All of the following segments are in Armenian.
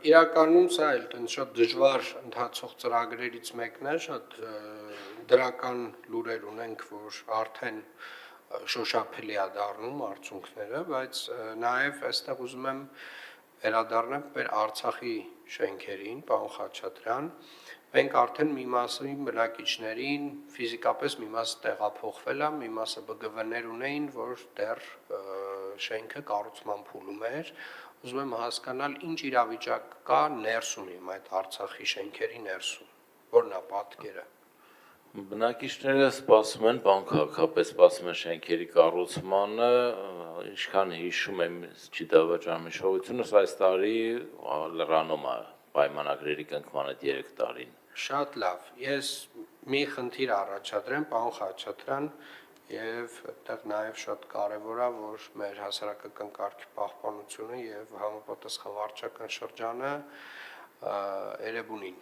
Իրականում սա էլ շատ դժվար ընթացող ծրագրերից մեկն է, շատ դրական լուրեր ունենք, որ արդեն շոշափելի է դառնում արդյունքները, բայց նաև այստեղ ուզում եմ վերադառնալ մեր Արցախի շենքերին, պարոն Խաչատրյան, մենք արդեն մի մասի բնակիչներին ֆիզիկապես մի մասը տեղափոխվել է, մի մասը ԲԳՎ-ներ ունեին, որ դեռ շենքը կառուցման փուլում էր, ուզում եմ հասկանալ ինչ իրավիճակ կա ներսում իմ այդ Արցախի շենքերի ներսում, որն է պատկերը։ Բնակիչները սպասում են, բան քաղաքապես սպասում են շենքերի կառուցմանը, ինչքան հիշում եմ չդավաճանմիջոցությունս այս տարի լրանում է պայմանագրերի կնքմանը 3 տարին։ Շատ լավ, ես մի խնդիր առաջադրեմ, պարոն Խաչատրյան, եւ այդտեղ նաև շատ կարևոր է, որ մեր հասարակական կարգի պահպանությունը եւ համապատասխան վարչական շրջանը Էրեբունին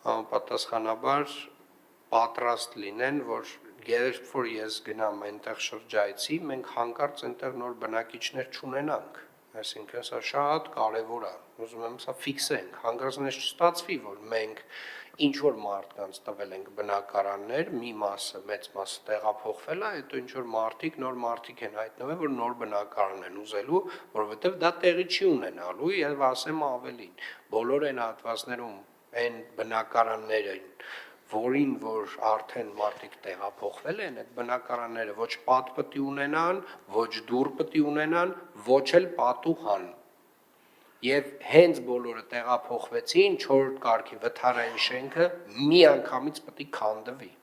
համապատասխանաբար պատրաստ լինեն, որ երբ որ ես գնամ այնտեղ շրջայցի, մենք հանկարծ այնտեղ նոր բնակիչներ չունենանք, այսինքն սա շատ կարևոր է, ուզում եմ սա ֆիքսենք, հանկարծ չստացվի, որ մենք ինչ որ մարդկանց տվել ենք բնակարաններ, մի մասը, մեծ մասը տեղափոխվել է, հետո ինչ որ նոր մարդիկ են հայտնվել, որ նոր բնակարան են ուզելու, որովհետև դա տեղի չի ունենալու եւ ասեմ ավելին, բոլոր այն հատվածներում այն բնակարանները, որին որ արդեն մարդիկ տեղափոխվել են, այդ բնակարանները ոչ պատ պետք է ունենան, ոչ դուռ պետք է ունենան, ոչ էլ պատուհան։ Եվ հենց բոլորը տեղափոխվեցին, 4-րդ կարգի վթարային շենքը միանգամից պետք է քանդվի։